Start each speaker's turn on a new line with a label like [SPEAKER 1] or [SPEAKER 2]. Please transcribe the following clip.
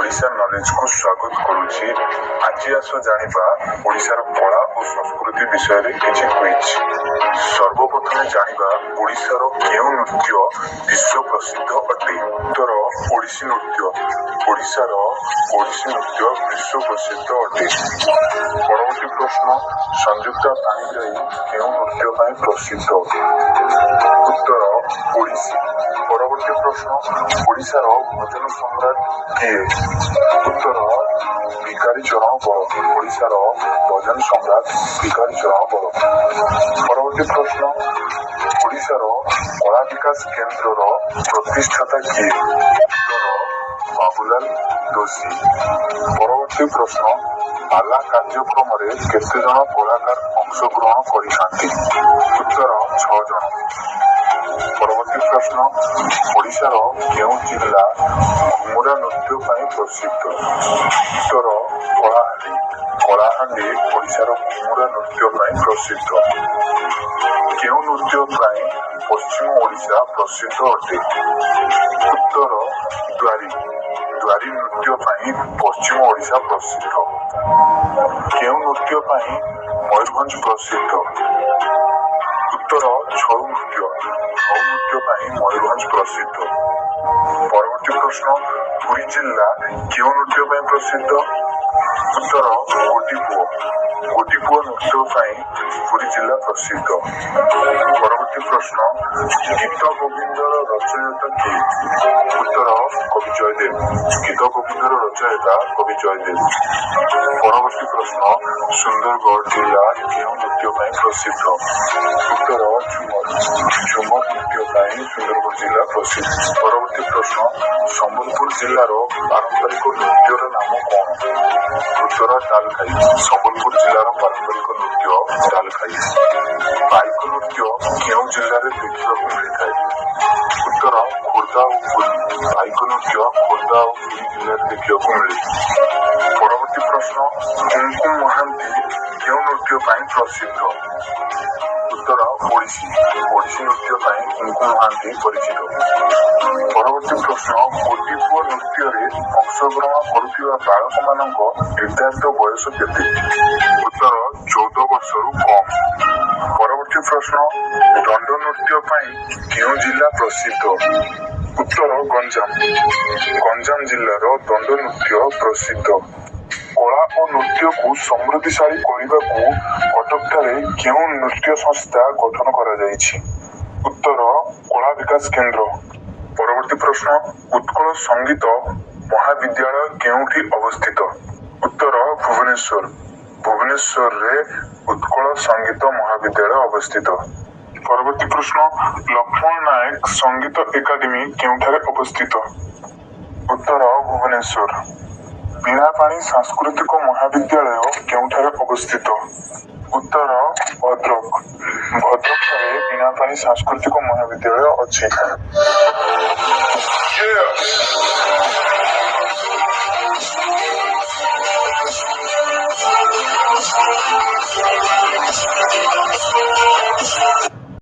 [SPEAKER 1] Odisha knowledge को स्वागत करुछि। आज आस जानिबा ओडिशार कला और संस्कृति विषय रे किछि क्विज। सर्वप्रथम जानिबा ओडिशार केउ नृत्य विश्व प्रसिद्ध अटे। उत्तर ओडिसी नृत्य। ओडिशार ओडिसी नृत्य विश्व प्रसिद्ध अटे। परवर्ती प्रश्न संयुक्त पाणिग्राही केउ नृत्य पई प्रसिद्ध? उत्तर ओडिसी। परवर्ती प्रश्न ओडिशार भजन सम्राट किए? उत्तर भिखारी चरण बड़। ओडिशार भजन सम्राट भिखारी चरण बड़। परवर्ती प्रश्न ओडिशार कला विकास केन्द्र प्रतिष्ठाता किए? उत्तर बाबूलाल दोषी। परवर्ती प्रश्न पाला कार्यक्रम केते जन कलाकार अंशग्रहण करिसेंती? उत्तर 6 जन। परवर्ती प्रश्न ओडिशार केउ जिला घुमुरा नृत्य पई प्रसिद्ध? उत्तर कलाहांडी। कलाहांडी ओडिशार घुमुरा नृत्य पई प्रसिद्ध। केउ नृत्य पई पश्चिम ओडिशा प्रसिद्ध अटे? उत्तर द्वारी। द्वारी नृत्य पई पश्चिम ओडिशा प्रसिद्ध। केउ नृत्य पई मयूरभंज प्रसिद्ध? उत्तर छऊ नृत्य। छऊ नृत्य पई मयूरभंज प्रसिद्ध। परवर्ती प्रश्न पुरी जिला केउ नृत्य पई प्रसिद्ध? उत्तर गोटीपुओ। गोटीपुओ नृत्य पई पुरी जिला प्रसिद्ध। परवर्ती प्रश्न गीत गोविंदर रचयिता किए? उत्तर कवि जयदेव। गीत गोविंदर रचयिता कवि जयदेव। परवर्ती प्रश्न सुंदरगढ़ जिला केउ नृत्य पई प्रसिद्ध? उत्तर झुमर। झुमर नृत्य पई सुंदरगढ़ जिला प्रसिद्ध। परवर्ती प्रश्न संबलपुर जिलार पारंपरिक नृत्यर नाम कौन? उत्तर डालखाई। संबलपुर जिलार पारंपरिक नृत्य डालखाई। पाइक नृत्य केउ जिल्ला रे देखिबाकू मिलिथाय? उत्तर खोर्धा और पुरी। पाइक नृत्य खोर्धा और पुरी जिल्ला रे देखिबाकू मिले। परवर्ती प्रश्न कुमकुम महांती केउ नृत्य पई प्रसिद्ध? उत्तर ओडिसी। ओडिसी नृत्य पई कुमकुम महांती परिचित। परवर्ती प्रश्न गोटीपुओ नृत्य रे अंशग्रहण करुथिबा बालक मानक निर्धारित बयस केते? उत्तर 14 वर्षरू कम। परवर्ती प्रश्न दंड नृत्य पई केउ जिला प्रसिद्ध? उत्तर गंजाम। गंजाम जिल्लार दंड नृत्य प्रसिद्ध। कला और नृत्य को समृद्धिशाली करने कटक केउ नृत्य संस्था गठन करा जायछि? उत्तर कला विकास केन्द्र। परवर्ती प्रश्न उत्कल संगीत महाविद्यालय केउठी अवस्थित? उत्तर भुवनेश्वर। भुवनेश्वर रे उत्कल संगीत महाविद्यालय अवस्थित। परवर्ती प्रश्न लक्ष्मण नायक संगीत एकाडेमी केउठारे अवस्थित? उत्तर भुवनेश्वर। बीणापाणी सांस्कृतिक महाविद्यालय केउठारे अवस्थित? उत्तर भद्रक। भद्रक ठारे बीणापाणी सांस्कृतिक महाविद्यालय अछि।